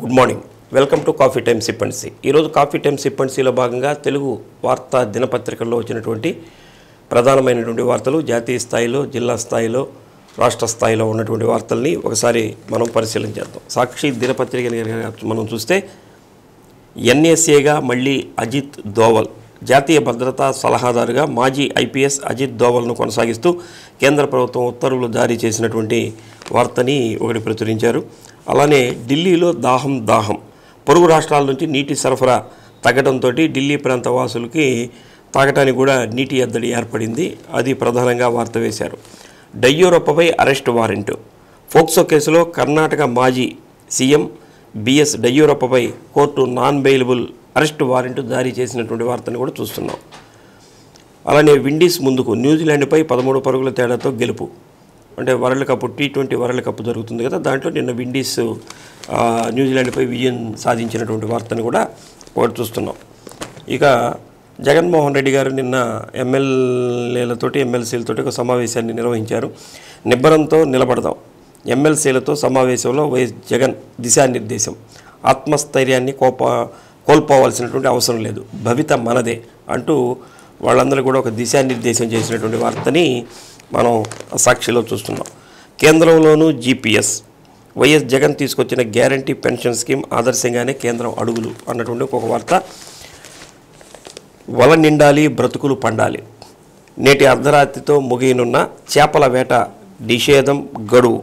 Good morning. Welcome to coffee time sip and see. ఈరోజు coffee time sip and సీలో భాగంగా తెలుగు వార్తా దినపత్రికల్లో వచ్చినటువంటి ప్రధానమైనటువంటి వార్తలు, జాతీయ స్థాయిలో, జిల్లా స్థాయిలో, రాష్ట్ర స్థాయిలో ఉన్నటువంటి వార్తల్ని ఒకసారి మనం పరిశీలన చేద్దాం. సాక్షి దినపత్రికని మనం చూస్తే ఎన్ఎస్ఏగా మళ్ళీ అజిత్ దోవల్, జాతీయ భద్రతా సలహాదారుగా మాజీ ఐపీఎస్ అజిత్ దోవల్ను కొనసాగిస్తూ కేంద్ర ప్రభుత్వం ఉత్తర్వులు జారీ చేసినటువంటి వార్తని ఒకటి ప్రచురించారు. అలానే ఢిల్లీలో దాహం పొరుగు రాష్ట్రాల నుంచి నీటి సరఫరా తగ్గడంతో ఢిల్లీ ప్రాంత వాసులకి తాగటానికి కూడా నీటి ఎద్దడి ఏర్పడింది. అది ప్రధానంగా వార్త వేశారు. డయ్యూరప్పపై అరెస్ట్ వారెంట్. ఫోక్సో కేసులో కర్ణాటక మాజీ సీఎం బిఎస్ డయ్యూరప్పపై court non bailable arrest warrant జారీ చేసినటువంటి వార్తను కూడా చూస్తున్నాం. అలానే విండీస్ ముందుకు, న్యూజిలాండ్పై 13 పరుగుల తేడాతో గెలుపు. అంటే world cup, T20 world cup జరుగుతుంది కదా, దాంట్లో నిన్న విండీస్ న్యూజిలాండ్పై విజయం సాధించినటువంటి వార్తను కూడా ఒకటి చూస్తున్నాం. ఇక జగన్మోహన్ రెడ్డి గారు నిన్న ఎమ్మెల్సీలతోటి ఒక సమావేశాన్ని నిర్వహించారు. నిబ్బరంతో నిలబడదాం, ఎమ్మెల్సీలతో సమావేశంలో వైఎస్ జగన్ దిశానిర్దేశం. ఆత్మస్థైర్యాన్ని కోల్పోవాల్సినటువంటి అవసరం లేదు, భవిత మనదే అంటూ వాళ్ళందరూ కూడా ఒక దిశానిర్దేశం చేసినటువంటి వార్తని మనం సాక్షిలో చూస్తున్నాం. కేంద్రంలోనూ జీపీఎస్, వైఎస్ జగన్ తీసుకొచ్చిన గ్యారంటీ పెన్షన్ స్కీమ్ ఆదర్శంగానే కేంద్రం అడుగులు అన్నటువంటి ఒక వార్త. వల నిండాలి, బ్రతుకులు పండాలి. నేటి అర్ధరాత్రితో ముగియనున్న చేపల వేట నిషేధం గడువు.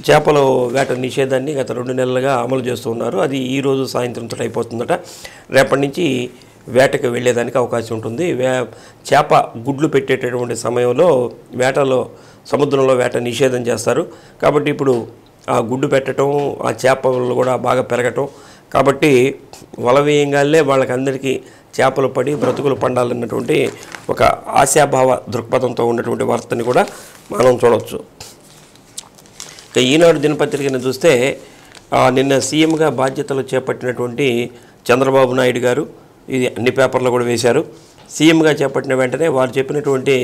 చేపల వేట నిషేధాన్ని గత 2 నెలలుగా అమలు చేస్తూ ఉన్నారు. అది ఈరోజు సాయంత్రంతో అయిపోతుందట. రేపటి నుంచి వేటకు వెళ్ళేదానికి అవకాశం ఉంటుంది. చేప గుడ్లు పెట్టేటటువంటి సమయంలో సముద్రంలో వేట నిషేధం చేస్తారు. కాబట్టి ఇప్పుడు ఆ గుడ్డు పెట్టడం, ఆ చేపలు కూడా బాగా పెరగటం, కాబట్టి వల వేయంగానే వాళ్ళకందరికీ చేపలు పడి బ్రతుకులు పండాలన్నటువంటి ఒక ఆశాభావ దృక్పథంతో ఉన్నటువంటి వార్తని కూడా మనం చూడవచ్చు. ఇక ఈనాడు దినపత్రికను చూస్తే నిన్న సీఎంగా బాధ్యతలు చేపట్టినటువంటి చంద్రబాబు నాయుడు గారు, ఇది అన్ని పేపర్లు కూడా వేశారు. సీఎంగా చేపట్టిన వెంటనే వారు చెప్పినటువంటి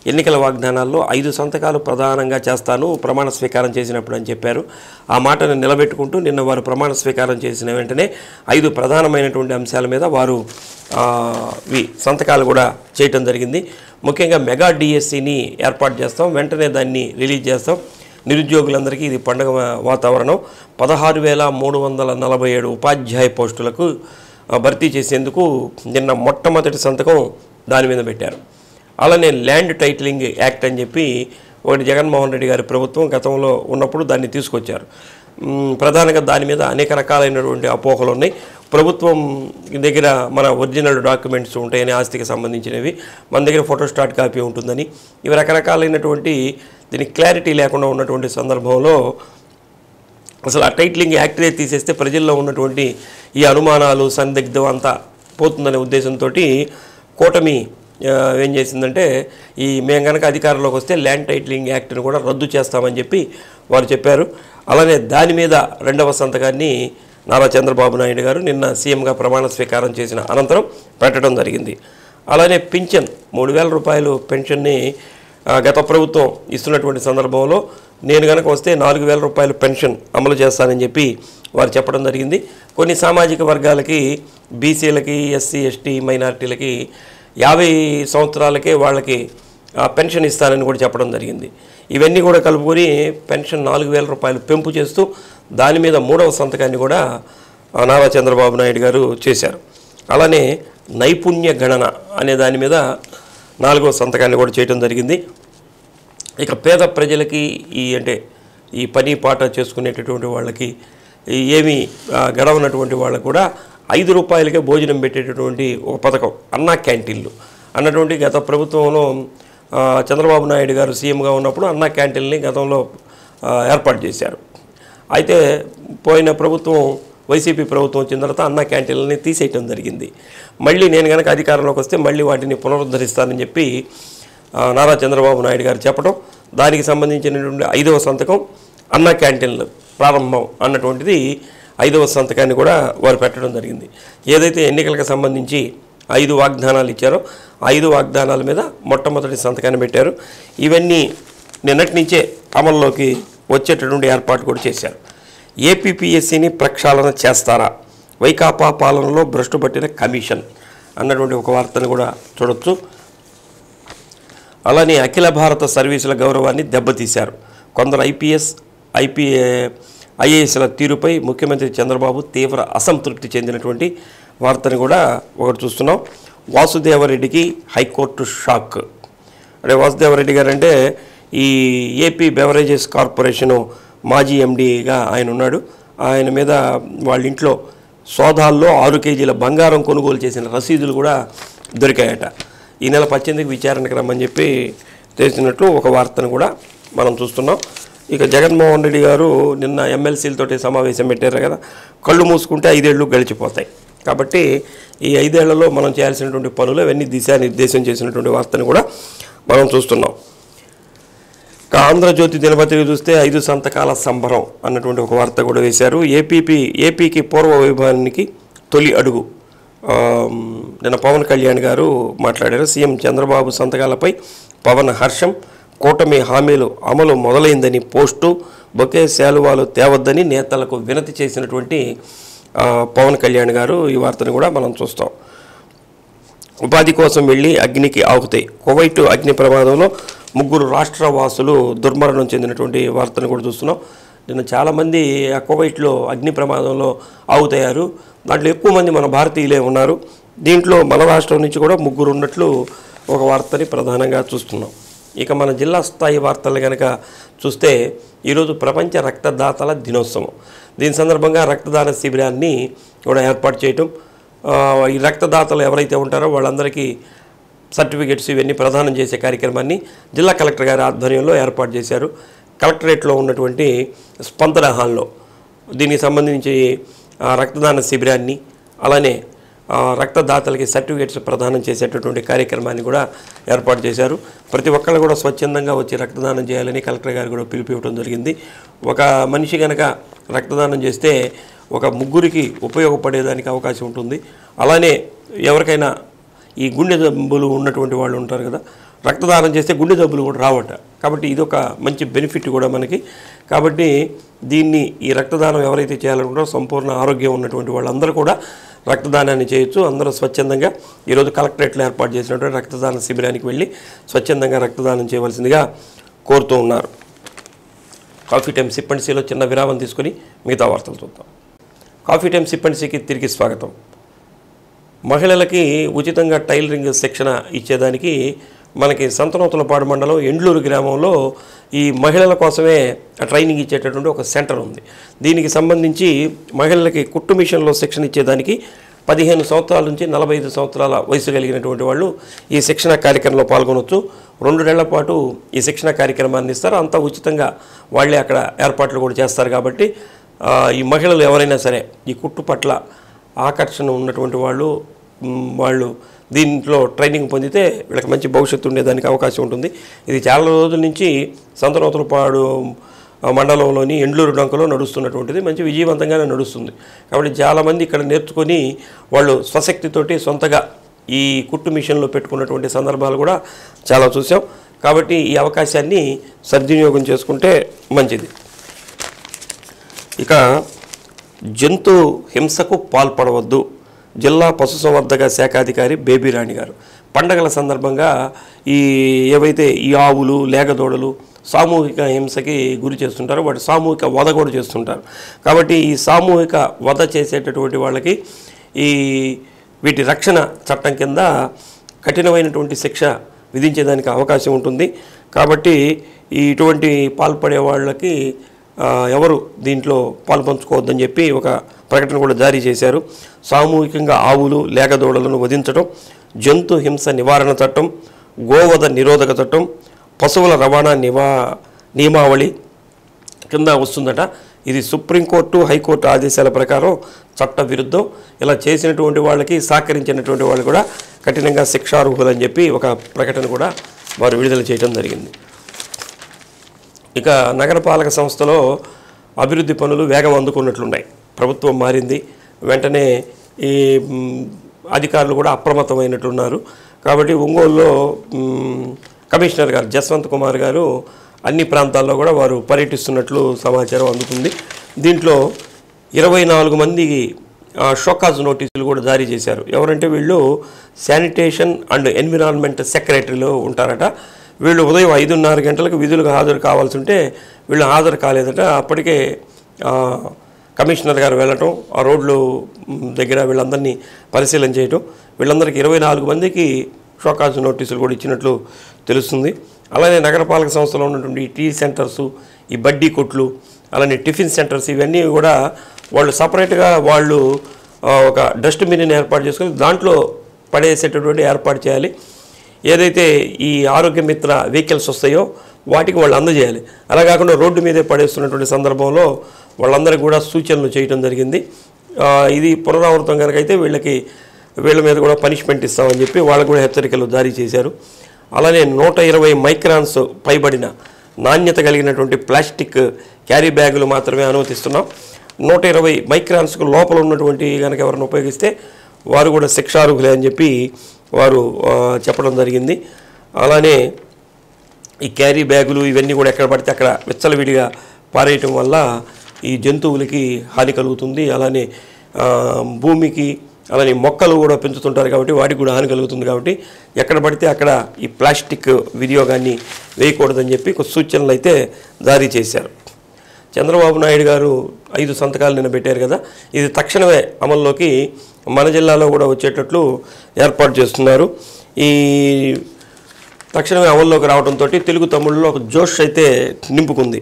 ఎన్నికల వాగ్దానాల్లో 5 సంతకాలు ప్రధానంగా చేస్తాను ప్రమాణ స్వీకారం చేసినప్పుడు అని చెప్పారు. ఆ మాటను నిలబెట్టుకుంటూ నిన్న వారు ప్రమాణ స్వీకారం చేసిన వెంటనే 5 ప్రధానమైనటువంటి అంశాల మీద వారు సంతకాలు కూడా చేయటం జరిగింది. ముఖ్యంగా మెగా డిఎస్సిని ఏర్పాటు చేస్తాం, వెంటనే దాన్ని రిలీజ్ చేస్తాం. నిరుద్యోగులందరికీ ఇది పండుగ వాతావరణం. 16,347 ఉపాధ్యాయ పోస్టులకు భర్తీ చేసేందుకు నిన్న మొట్టమొదటి సంతకం దాని మీద పెట్టారు. అలానే ల్యాండ్ టైటిలింగ్ యాక్ట్ అని చెప్పి ఒకటి జగన్మోహన్ రెడ్డి గారి ప్రభుత్వం గతంలో ఉన్నప్పుడు దాన్ని తీసుకొచ్చారు. ప్రధానంగా దాని మీద అనేక రకాలైనటువంటి అపోహలు ఉన్నాయి. ప్రభుత్వం దగ్గర మన ఒరిజినల్ డాక్యుమెంట్స్ ఉంటాయని, ఆస్తికి సంబంధించినవి, మన దగ్గర ఫోటోస్టాట్ కాపీ ఉంటుందని, ఇవి రకరకాలైనటువంటి దీనికి క్లారిటీ లేకుండా ఉన్నటువంటి సందర్భంలో అసలు ఆ టైటిలింగ్ యాక్ట్నే తీసేస్తే ప్రజల్లో ఉన్నటువంటి ఈ అనుమానాలు, సందిగ్ధం అంతా పోతుందనే ఉద్దేశంతో కూటమి ఏం చేసిందంటే, మేము కనుక అధికారంలోకి వస్తే ల్యాండ్ టైటిలింగ్ యాక్ట్ని కూడా రద్దు చేస్తామని చెప్పి వారు చెప్పారు. అలానే దాని మీద 2వ సంతకాన్ని నారా చంద్రబాబు నాయుడు గారు నిన్న సీఎంగా ప్రమాణ స్వీకారం చేసిన అనంతరం పెట్టడం జరిగింది. అలానే పింఛన్ 3,000 రూపాయలు పెన్షన్ని గత ప్రభుత్వం ఇస్తున్నటువంటి సందర్భంలో నేను కనుక వస్తే 4,000 రూపాయలు పెన్షన్ అమలు చేస్తానని చెప్పి వారు చెప్పడం జరిగింది. కొన్ని సామాజిక వర్గాలకి, బీసీలకి, ఎస్సీ ఎస్టీ మైనారిటీలకి 50 సంవత్సరాలకే వాళ్ళకి పెన్షన్ ఇస్తానని కూడా చెప్పడం జరిగింది. ఇవన్నీ కూడా కలుపుకొని పెన్షన్ 4,000 రూపాయలు పెంపు చేస్తూ దాని మీద 3వ సంతకాన్ని కూడా నారా చంద్రబాబు నాయుడు గారు చేశారు. అలానే నైపుణ్య గణన అనే దాని మీద 4వ సంతకాన్ని కూడా చేయడం జరిగింది. ఇక పేద ప్రజలకి ఈ పని పాట చేసుకునేటటువంటి వాళ్ళకి ఏమీ గడవనటువంటి వాళ్ళకు కూడా 5 రూపాయలకే భోజనం పెట్టేటటువంటి ఒక పథకం, అన్నా క్యాంటీన్లు అన్నటువంటి గత ప్రభుత్వంలో చంద్రబాబు నాయుడు గారు సీఎంగా ఉన్నప్పుడు అన్నా క్యాంటీన్ని గతంలో ఏర్పాటు చేశారు. అయితే పోయిన ప్రభుత్వం, వైసీపీ ప్రభుత్వం వచ్చిన తర్వాత అన్నా క్యాంటీన్లని తీసేయటం జరిగింది. మళ్ళీ నేను కనుక అధికారంలోకి వస్తే మళ్ళీ వాటిని పునరుద్ధరిస్తానని చెప్పి నారా చంద్రబాబు నాయుడు గారు చెప్పడం, దానికి సంబంధించినటువంటి 5వ సంతకం అన్నా క్యాంటీన్లు ప్రారంభం అన్నటువంటిది 5వ సంతకాన్ని కూడా వారు పెట్టడం జరిగింది. ఏదైతే ఎన్నికలకు సంబంధించి 5 వాగ్దానాలు ఇచ్చారో 5 వాగ్దానాల మీద మొట్టమొదటి సంతకాన్ని పెట్టారు. ఇవన్నీ నిన్నటి నుంచే అమల్లోకి వచ్చేటటువంటి ఏర్పాటు కూడా చేశారు. ఏపీపీఎస్సీని ప్రక్షాళన చేస్తారా, వైకాపా పాలనలో భ్రష్టు పట్టిన కమిషన్ అన్నటువంటి ఒక వార్తను కూడా చూడొచ్చు. అలానే అఖిల భారత సర్వీసుల గౌరవాన్ని దెబ్బతీశారు, కొందరు ఐఏఎస్ల తీరుపై ముఖ్యమంత్రి చంద్రబాబు తీవ్ర అసంతృప్తి చెందినటువంటి వార్తను కూడా ఒకటి చూస్తున్నాం. వాసుదేవరెడ్డికి హైకోర్టు షాక్. అంటే వాసుదేవరెడ్డి గారు అంటే ఈ ఏపీ బెవరేజెస్ కార్పొరేషను మాజీ ఎండీగా ఆయన ఉన్నాడు. ఆయన మీద వాళ్ళ ఇంట్లో సోదాల్లో 6 కేజీల బంగారం కొనుగోలు చేసిన రసీదులు కూడా దొరికాయట. ఈ నెల 18కి విచారణకు రమ్మని చెప్పి తెలిసినట్లు ఒక వార్తను కూడా మనం చూస్తున్నాం. ఇక జగన్మోహన్ రెడ్డి గారు నిన్న ఎమ్మెల్సీలతోటి సమావేశం పెట్టారు కదా, కళ్ళు మూసుకుంటే 5 ఏళ్ళు గడిచిపోతాయి. కాబట్టి ఈ 5 ఏళ్లలో మనం చేయాల్సినటువంటి పనులు అవన్నీ దిశానిర్దేశం చేసినటువంటి వార్తను కూడా మనం చూస్తున్నాం. ఇక ఆంధ్రజ్యోతి దినపత్రిక చూస్తే 5 సంతకాల సంబరం అన్నటువంటి ఒక వార్త కూడా వేశారు. ఏపీకి పూర్వ వైభవానికి తొలి అడుగు. నిన్న పవన్ కళ్యాణ్ గారు మాట్లాడారు. సీఎం చంద్రబాబు సంతకాలపై పవన్ హర్షం, కూటమి హామీలు అమలు మొదలైందని పోస్టు, బొకే శాలువాలు తేవద్దని నేతలకు వినతి చేసినటువంటి పవన్ కళ్యాణ్ గారు ఈ వార్తను కూడా మనం చూస్తాం. ఉపాధి కోసం వెళ్ళి అగ్నికి ఆకుతాయి. కువైట్ అగ్ని ప్రమాదంలో 3 రాష్ట్ర వాసులు దుర్మరణం చెందినటువంటి వార్తను కూడా చూస్తున్నాం. నిన్న చాలామంది ఆ కువైట్లో అగ్ని ప్రమాదంలో ఆగుతయ్యారు. దాంట్లో ఎక్కువ మంది మన భారతీయులే ఉన్నారు. దీంట్లో మన రాష్ట్రం నుంచి కూడా 3 ఉన్నట్లు ఒక వార్తని ప్రధానంగా చూస్తున్నాం. ఇక మన జిల్లా స్థాయి వార్తలు కనుక చూస్తే ఈరోజు ప్రపంచ రక్తదాతల దినోత్సవం. దీని సందర్భంగా రక్తదాన శిబిరాన్ని కూడా ఏర్పాటు చేయటం, ఈ రక్తదాతలు ఎవరైతే ఉంటారో వాళ్ళందరికీ సర్టిఫికెట్స్ ఇవన్నీ ప్రదానం చేసే కార్యక్రమాన్ని జిల్లా కలెక్టర్ గారి ఆధ్వర్యంలో ఏర్పాటు చేశారు. కలెక్టరేట్లో ఉన్నటువంటి స్పందన హాల్లో దీనికి సంబంధించి రక్తదాన శిబిరాన్ని అలానే రక్తదాతలకి సర్టిఫికెట్స్ ప్రదానం చేసేటటువంటి కార్యక్రమాన్ని కూడా ఏర్పాటు చేశారు. ప్రతి ఒక్కళ్ళు కూడా స్వచ్ఛందంగా వచ్చి రక్తదానం చేయాలని కలెక్టర్ గారు కూడా పిలుపునివ్వడం జరిగింది. ఒక మనిషి కనుక రక్తదానం చేస్తే ఒక 3కి ఉపయోగపడేదానికి అవకాశం ఉంటుంది. అలానే ఎవరికైనా ఈ గుండె జబ్బులు ఉన్నటువంటి వాళ్ళు ఉంటారు కదా, రక్తదానం చేస్తే గుండె జబ్బులు కూడా రావట. కాబట్టి ఇది ఒక మంచి బెనిఫిట్ కూడా మనకి. కాబట్టి దీన్ని ఈ రక్తదానం ఎవరైతే చేయాలనుకుంటారో సంపూర్ణ ఆరోగ్యం ఉన్నటువంటి వాళ్ళందరూ కూడా రక్తదానాన్ని చేయొచ్చు. అందరూ స్వచ్ఛందంగా ఈరోజు కలెక్టరేట్లో ఏర్పాటు చేసినటువంటి రక్తదాన శిబిరానికి వెళ్ళి స్వచ్ఛందంగా రక్తదానం చేయవలసిందిగా కోరుతూ ఉన్నారు. కాఫీ టైమ్ సిప్పండిసీలో చిన్న విరామం తీసుకొని మిగతా వార్తలు చూద్దాం. కాఫీ టైమ్ సిప్పండిసీకి తిరిగి స్వాగతం. మహిళలకి ఉచితంగా టైలరింగ్ శిక్షణ ఇచ్చేదానికి మనకి సంతనూతలపాడు మండలం ఎండ్లూరు గ్రామంలో ఈ మహిళల కోసమే ట్రైనింగ్ ఇచ్చేటటువంటి ఒక సెంటర్ ఉంది. దీనికి సంబంధించి మహిళలకి కుట్టు మిషన్లో శిక్షణ ఇచ్చేదానికి 15 సంవత్సరాల నుంచి 45 సంవత్సరాల వయసు కలిగినటువంటి వాళ్ళు ఈ శిక్షణ కార్యక్రమంలో పాల్గొనవచ్చు. 2 నెలల పాటు ఈ శిక్షణ కార్యక్రమాన్ని ఇస్తారు. అంతా ఉచితంగా వాళ్ళే అక్కడ ఏర్పాట్లు కూడా చేస్తారు. కాబట్టి ఈ మహిళలు ఎవరైనా సరే ఈ కుట్టు పట్ల ఆకర్షణ ఉన్నటువంటి వాళ్ళు దీంట్లో ట్రైనింగ్ పొందితే వీళ్ళకి మంచి భవిష్యత్తు ఉండేదానికి అవకాశం ఉంటుంది. ఇది చాలా రోజుల నుంచి సంతనూతలపాడు మండలంలోని ఎండ్లూరు డొంకలో నడుస్తున్నటువంటిది, మంచి విజయవంతంగానే నడుస్తుంది. కాబట్టి చాలామంది ఇక్కడ నేర్చుకొని వాళ్ళు స్వశక్తితోటి సొంతగా ఈ కుట్టు మిషన్లో పెట్టుకున్నటువంటి సందర్భాలు కూడా చాలా చూసాం. కాబట్టి ఈ అవకాశాన్ని సద్వినియోగం చేసుకుంటే మంచిది. ఇక జంతు హింసకు పాల్పడవద్దు, జిల్లా పశుసంవర్ధక శాఖాధికారి బేబీరాణి గారు. పండగల సందర్భంగా ఏవైతే ఈ ఆవులు లేగదోడలు సామూహిక హింసకి గురి చేస్తుంటారో వాటి సామూహిక వధ కూడా చేస్తుంటారు. కాబట్టి ఈ సామూహిక వధ చేసేటటువంటి వాళ్ళకి వీటి రక్షణ చట్టం కింద కఠినమైనటువంటి శిక్ష విధించేదానికి అవకాశం ఉంటుంది. కాబట్టి ఇటువంటి పాల్పడే వాళ్ళకి ఎవరు దీంట్లో పాల్పంచుకోవద్దని చెప్పి ఒక ప్రకటన కూడా జారీ చేశారు. సామూహికంగా ఆవులు లేగదోడలను వధించడం, జంతు హింస నివారణ చట్టం, గోవధ నిరోధక చట్టం, పశువుల రవాణా నియమావళి కింద వస్తుందట. ఇది సుప్రీంకోర్టు హైకోర్టు ఆదేశాల ప్రకారం చట్ట విరుద్ధం. ఇలా చేసినటువంటి వాళ్ళకి సహకరించినటువంటి వాళ్ళు కూడా కఠినంగా శిక్షార్హులని చెప్పి ఒక ప్రకటన కూడా వారు విడుదల చేయడం జరిగింది. ఇక నగరపాలక సంస్థలో అభివృద్ధి పనులు వేగం అందుకున్నట్లున్నాయి. ప్రభుత్వం మారింది, వెంటనే ఈ అధికారులు కూడా అప్రమత్తమైనట్లున్నారు. కాబట్టి ఒంగోలులో కమిషనర్ గారు జస్వంత్ కుమార్ గారు అన్ని ప్రాంతాల్లో కూడా వారు పర్యటిస్తున్నట్లు సమాచారం అందుతుంది. దీంట్లో 24 మందికి షోకాజ్ నోటీసులు కూడా జారీ చేశారు. ఎవరంటే వీళ్ళు శానిటేషన్ అండ్ ఎన్విరాన్మెంట్ సెక్రటరీలో ఉంటారట. వీళ్ళు ఉదయం 5:30 గంటలకు విధులకు హాజరు కావాల్సి ఉంటే వీళ్ళు హాజరు కాలేదట. అప్పటికే కమిషనర్ గారు వెళ్ళటం, ఆ రోడ్లు దగ్గర వీళ్ళందరినీ పరిశీలన చేయటం, వీళ్ళందరికీ 24 మందికి షోకాజ్ నోటీసులు కూడా ఇచ్చినట్లు తెలుస్తుంది. అలానే నగరపాలక సంస్థలో ఉన్నటువంటి టీ సెంటర్సు, ఈ బడ్డీ కొట్లు, అలానే టిఫిన్ సెంటర్స్ ఇవన్నీ కూడా వాళ్ళు సపరేట్గా వాళ్ళు ఒక డస్ట్బిన్ని ఏర్పాటు చేసుకొని దాంట్లో పడేసేటటువంటి ఏర్పాటు చేయాలి. ఏదైతే ఈ ఆరోగ్య మిత్ర వెహికల్స్ వస్తాయో వాటికి వాళ్ళు అందజేయాలి. అలా కాకుండా రోడ్డు మీదే పడేస్తున్నటువంటి సందర్భంలో వాళ్ళందరికీ కూడా సూచనలు చేయడం జరిగింది. ఇది పునరావృతం కనుకైతే వీళ్ళ మీద కూడా పనిష్మెంట్ ఇస్తామని చెప్పి వాళ్ళకు కూడా హెచ్చరికలు జారీ చేశారు. అలానే 120 మైక్రాన్స్ పైబడిన నాణ్యత కలిగినటువంటి ప్లాస్టిక్ క్యారీ బ్యాగులు మాత్రమే అనుమతిస్తున్నాం. 120 మైక్రాన్స్కు లోపల ఉన్నటువంటి కనుక ఎవరిని ఉపయోగిస్తే వారు కూడా శిక్షార్హులే అని చెప్పి వారు చెప్పడం జరిగింది. అలానే ఈ క్యారీ బ్యాగులు ఇవన్నీ కూడా ఎక్కడ పడితే అక్కడ విచ్చలవిడిగా పారేయటం వల్ల ఈ జంతువులకి హాని కలుగుతుంది. అలానే భూమికి, అలానే మొక్కలు కూడా పెంచుతుంటారు కాబట్టి వాటికి కూడా హాని కలుగుతుంది. కాబట్టి ఎక్కడ పడితే అక్కడ ఈ ప్లాస్టిక్ వినియోగాన్ని వేయకూడదని చెప్పి కొన్ని సూచనలు అయితే జారీ చేశారు. చంద్రబాబు నాయుడు గారు 5 సంతకాలు నిన్న పెట్టారు కదా, ఇది తక్షణమే అమల్లోకి మన జిల్లాలో కూడా వచ్చేటట్లు ఏర్పాటు చేస్తున్నారు. ఈ తక్షణమే అమల్లోకి రావడంతో తెలుగు తమ్ముళ్ళలో ఒక జోష్ అయితే నింపుకుంది.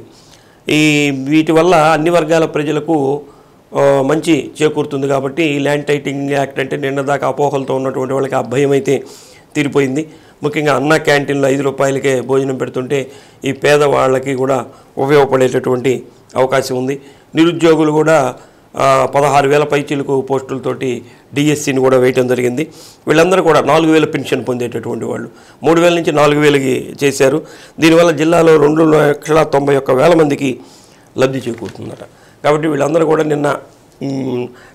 వీటి వల్ల అన్ని వర్గాల ప్రజలకు మంచి చేకూరుతుంది. కాబట్టి ఈ ల్యాండ్ టైటిలింగ్ యాక్ట్ అంటే నిన్న దాకా అపోహలతో ఉన్నటువంటి వాళ్ళకి ఆ భయం అయితే తీరిపోయింది. ముఖ్యంగా అన్న క్యాంటీన్లో 5 రూపాయలకే భోజనం పెడుతుంటే ఈ పేదవాళ్ళకి కూడా ఉపయోగపడేటటువంటి అవకాశం ఉంది. నిరుద్యోగులు కూడా 16,000 పైచీలకు పోస్టులతోటి డిఎస్సిని కూడా వేయటం జరిగింది. వీళ్ళందరూ కూడా 4,000 పెన్షన్ పొందేటటువంటి వాళ్ళు 3,000 నుంచి 4,000కి చేశారు. దీనివల్ల జిల్లాలో 2,91,000 మందికి లబ్ధి చేకూరుతుందట. కాబట్టి వీళ్ళందరూ కూడా నిన్న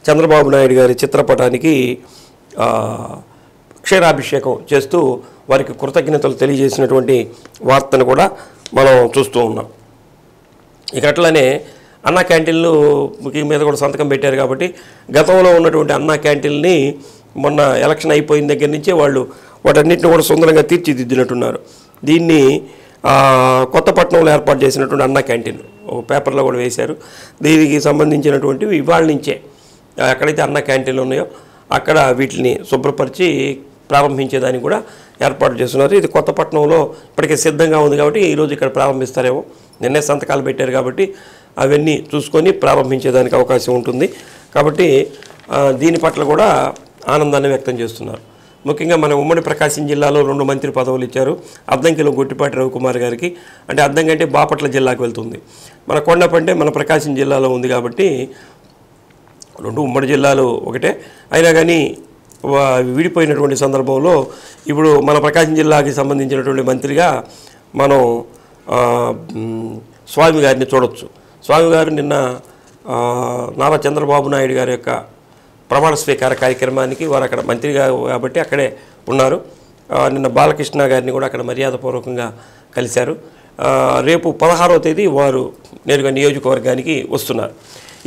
చంద్రబాబు నాయుడు గారి చిత్రపటానికి క్షీరాభిషేకం చేస్తూ వారికి కృతజ్ఞతలు తెలియజేసినటువంటి వార్తను కూడా మనం చూస్తూ ఉన్నాం. ఇక అట్లనే అన్నా క్యాంటీన్లు మీద కూడా సంతకం పెట్టారు. కాబట్టి గతంలో ఉన్నటువంటి అన్నా క్యాంటీన్ని మొన్న ఎలక్షన్ అయిపోయిన దగ్గర నుంచే వాళ్ళు వాటన్నిటిని కూడా సుందరంగా తీర్చిదిద్దినట్టున్నారు. దీన్ని కొత్తపట్నంలో ఏర్పాటు చేసినటువంటి అన్నా క్యాంటీన్ ఒక పేపర్లో కూడా వేశారు. దీనికి సంబంధించినటువంటివి ఇవాళ నుంచే ఎక్కడైతే అన్నా క్యాంటీన్లు ఉన్నాయో అక్కడ వీటిని శుభ్రపరిచి ప్రారంభించేదానికి కూడా ఏర్పాటు చేస్తున్నారు. ఇది కొత్తపట్నంలో ఇప్పటికే సిద్ధంగా ఉంది కాబట్టి ఈరోజు ఇక్కడ ప్రారంభిస్తారేమో. నిన్నే సంతకాలు పెట్టారు కాబట్టి అవన్నీ చూసుకొని ప్రారంభించేదానికి అవకాశం ఉంటుంది. కాబట్టి దీని పట్ల కూడా ఆనందాన్ని వ్యక్తం చేస్తున్నారు. ముఖ్యంగా మన ఉమ్మడి ప్రకాశం జిల్లాలో 2 మంత్రి పదవులు ఇచ్చారు. అద్దంకిలో గొట్టిపాటి రవికుమార్ గారికి, అంటే అద్దంకి అంటే బాపట్ల జిల్లాకు వెళ్తుంది. మన కొండపంటే మన ప్రకాశం జిల్లాలో ఉంది కాబట్టి 2 ఉమ్మడి జిల్లాలు ఒకటే అయినా కానీ విడిపోయినటువంటి సందర్భంలో ఇప్పుడు మన ప్రకాశం జిల్లాకి సంబంధించినటువంటి మంత్రిగా మనం స్వామి గారిని చూడొచ్చు. స్వామి గారు నిన్న నారా చంద్రబాబు నాయుడు గారి యొక్క ప్రమాణ స్వీకార కార్యక్రమానికి వారు అక్కడ మంత్రిగా కాబట్టి అక్కడే ఉన్నారు. నిన్న బాలకృష్ణ గారిని కూడా అక్కడ మర్యాదపూర్వకంగా కలిశారు. రేపు 16వ తేదీ వారు నేరుగా నియోజకవర్గానికి వస్తున్నారు.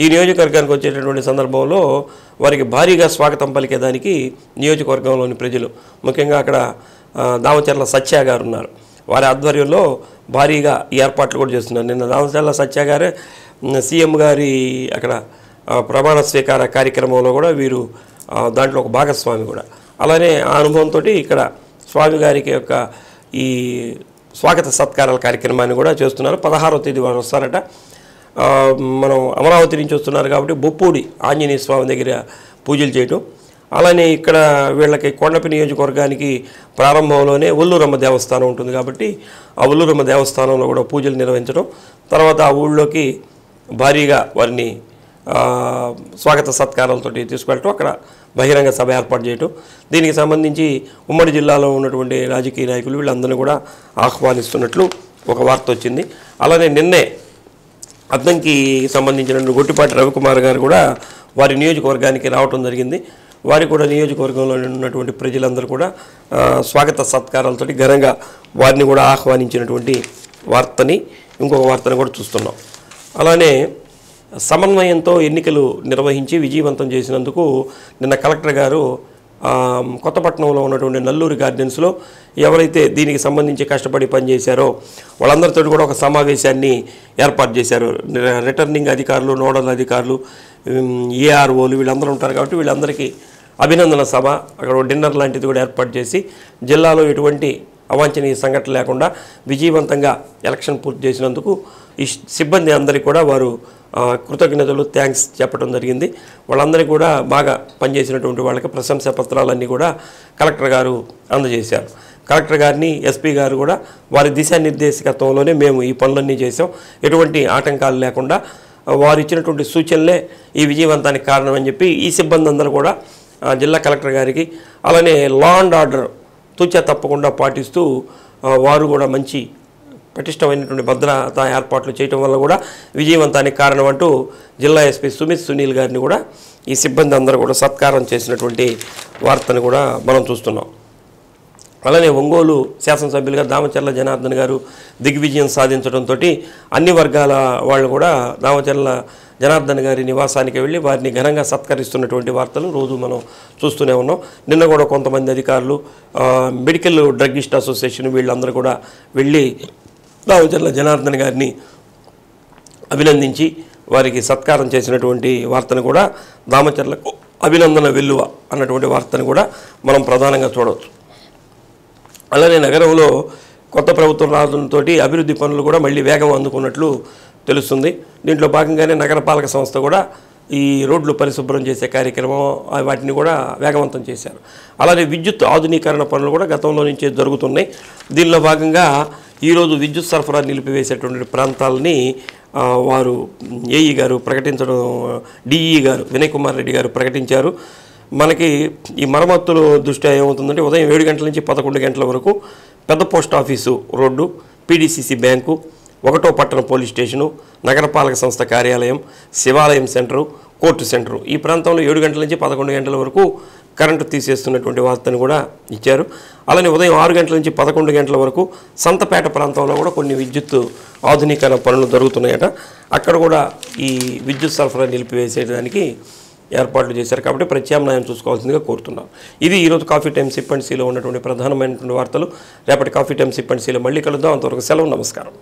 ఈ నియోజకవర్గానికి వచ్చేటటువంటి సందర్భంలో వారికి భారీగా స్వాగతం పలికేదానికి నియోజకవర్గంలోని ప్రజలు, ముఖ్యంగా అక్కడ దామచర్ల సత్య గారు ఉన్నారు, వారి ఆధ్వర్యంలో భారీగా ఏర్పాట్లు కూడా చేస్తున్నారు. నిన్న దామచర్ల సత్య గారే సీఎం గారి అక్కడ ప్రమాణ స్వీకార కార్యక్రమంలో కూడా వీరు దాంట్లో ఒక భాగస్వామి కూడా. అలానే ఆ అనుభవంతో ఇక్కడ స్వామి గారికి యొక్క ఈ స్వాగత సత్కారాల కార్యక్రమాన్ని కూడా చేస్తున్నారు. 16వ తేదీ వారు వస్తారట. మనం అమరావతి నుంచి వస్తున్నారు కాబట్టి బొప్పూడి ఆంజనేయ స్వామి దగ్గర పూజలు చేయటం, అలానే ఇక్కడ వీళ్ళకి కొండపి నియోజకవర్గానికి ప్రారంభంలోనే ఒల్లూరమ్మ దేవస్థానం ఉంటుంది కాబట్టి ఆ ఒల్లూరమ్మ దేవస్థానంలో కూడా పూజలు నిర్వహించడం, తర్వాత ఆ ఊళ్ళోకి భారీగా వారిని స్వాగత సత్కారాలతో తీసుకెళ్ళటం, అక్కడ బహిరంగ సభ ఏర్పాటు చేయటం. దీనికి సంబంధించి ఉమ్మడి జిల్లాలో ఉన్నటువంటి రాజకీయ నాయకులు వీళ్ళందరినీ కూడా ఆహ్వానిస్తున్నట్లు ఒక వార్త వచ్చింది. అలానే నిన్నే అద్దంకి సంబంధించిన గొట్టిపాటి రవికుమార్ గారు కూడా వారి నియోజకవర్గానికి రావటం జరిగింది. వారి కూడా నియోజకవర్గంలో ఉన్నటువంటి ప్రజలందరూ కూడా స్వాగత సత్కారాలతో ఘనంగా వారిని కూడా ఆహ్వానించినటువంటి వార్తని ఇంకొక వార్తను కూడా చూస్తున్నాం. అలానే సమన్వయంతో ఎన్నికలు నిర్వహించి విజయవంతం చేసినందుకు నిన్న కలెక్టర్ గారు కొత్తపట్నంలో ఉన్నటువంటి నల్లూరి గార్డెన్స్లో ఎవరైతే దీనికి సంబంధించి కష్టపడి పనిచేశారో వాళ్ళందరితో కూడా ఒక సమావేశాన్ని ఏర్పాటు చేశారు. రిటర్నింగ్ అధికారులు, నోడల్ అధికారులు, ఏఆర్ఓలు వీళ్ళందరూ ఉంటారు కాబట్టి వీళ్ళందరికీ అభినందన సభ, అక్కడ డిన్నర్ లాంటిది కూడా ఏర్పాటు చేసి జిల్లాలో ఎటువంటి అవాంఛనీయ సంఘటన లేకుండా విజయవంతంగా ఎలక్షన్ పూర్తి చేసినందుకు ఈ సిబ్బంది అందరికీ కూడా వారు కృతజ్ఞతలు, థ్యాంక్స్ చెప్పడం జరిగింది. వాళ్ళందరికీ కూడా బాగా పనిచేసినటువంటి వాళ్ళకి ప్రశంసా పత్రాలన్నీ కూడా కలెక్టర్ గారు అందజేశారు. కలెక్టర్ గారిని, ఎస్పీ గారు కూడా వారి దిశానిర్దేశకత్వంలోనే మేము ఈ పనులన్నీ చేసాం, ఎటువంటి ఆటంకాలు లేకుండా వారు ఇచ్చినటువంటి సూచనలే ఈ విజయవంతానికి కారణం అని చెప్పి ఈ సిబ్బంది అందరూ కూడా జిల్లా కలెక్టర్ గారికి, అలానే లా అండ్ ఆర్డర్ తూచా తప్పకుండా పాటిస్తూ వారు కూడా మంచి పటిష్టమైనటువంటి భద్రతా ఏర్పాట్లు చేయటం వల్ల కూడా విజయవంతానికి కారణం అంటూ జిల్లా ఎస్పీ సుమిత్ సునీల్ గారిని కూడా ఈ సిబ్బంది అందరూ కూడా సత్కారం చేసినటువంటి వార్తను కూడా మనం చూస్తున్నాం. అలానే ఒంగోలు శాసనసభ్యులుగా దామచర్ల జనార్దన్ గారు దిగ్విజయం సాధించడంతో అన్ని వర్గాల వాళ్ళు కూడా దామచర్ల జనార్దన్ గారి నివాసానికి వెళ్ళి వారిని ఘనంగా సత్కరిస్తున్నటువంటి వార్తలు రోజు మనం చూస్తూనే ఉన్నాం. నిన్న కూడా కొంతమంది అధికారులు, మెడికల్ డ్రగ్గిస్ట్ అసోసియేషన్ వీళ్ళందరూ కూడా వెళ్ళి దామచర్ల జనార్దన్ గారిని అభినందించి వారికి సత్కారం చేసినటువంటి వార్తను కూడా దామచర్లకు అభినందన వెల్లువ అన్నటువంటి వార్తను కూడా మనం ప్రధానంగా చూడవచ్చు. అలానే నగరంలో కొత్త ప్రభుత్వం రావడంతో అభివృద్ధి పనులు కూడా మళ్ళీ వేగం అందుకున్నట్లు తెలుస్తుంది. దీంట్లో భాగంగానే నగరపాలక సంస్థ కూడా ఈ రోడ్లు పరిశుభ్రం చేసే కార్యక్రమం వాటిని కూడా వేగవంతం చేశారు. అలానే విద్యుత్ ఆధునీకరణ పనులు కూడా గతంలో నుంచే జరుగుతున్నాయి. దీనిలో భాగంగా ఈరోజు విద్యుత్ సరఫరా నిలిపివేసేటువంటి ప్రాంతాలని వారు ఏఈ గారు ప్రకటించడం, డిఈ గారు వినయ్ కుమార్ రెడ్డి గారు ప్రకటించారు. మనకి ఈ మరమ్మతుల దృష్ట్యా ఏమవుతుందంటే ఉదయం 7 గంటల నుంచి 11 గంటల వరకు పెద్ద post office road, PDCC bank, 1వ పట్టణ పోలీస్ స్టేషను, నగరపాలక సంస్థ కార్యాలయం, శివాలయం సెంటరు, కోర్టు సెంటరు ఈ ప్రాంతంలో 7 గంటల నుంచి 11 గంటల వరకు కరెంటు తీసేస్తున్నటువంటి వార్తను కూడా ఇచ్చారు. అలానే ఉదయం 6 గంటల నుంచి 11 గంటల వరకు సంతపేట ప్రాంతంలో కూడా కొన్ని విద్యుత్ ఆధునీకరణ పనులు జరుగుతున్నాయట. అక్కడ కూడా ఈ విద్యుత్ సరఫరా నిలిపివేసేదానికి ఏర్పాట్లు చేశారు. కాబట్టి ప్రత్యామ్నాయం చూసుకోవాల్సిందిగా కోరుతున్నాం. ఇది ఈరోజు కాఫీ టైమ్ సిప్ అండ్ సీలో ఉన్నటువంటి ప్రధానమైనటువంటి వార్తలు. రేపటి కాఫీ టైమ్ సిప్ అండ్ సీలో మళ్ళీ కలుద్దాం. అంతవరకు సెలవు, నమస్కారం.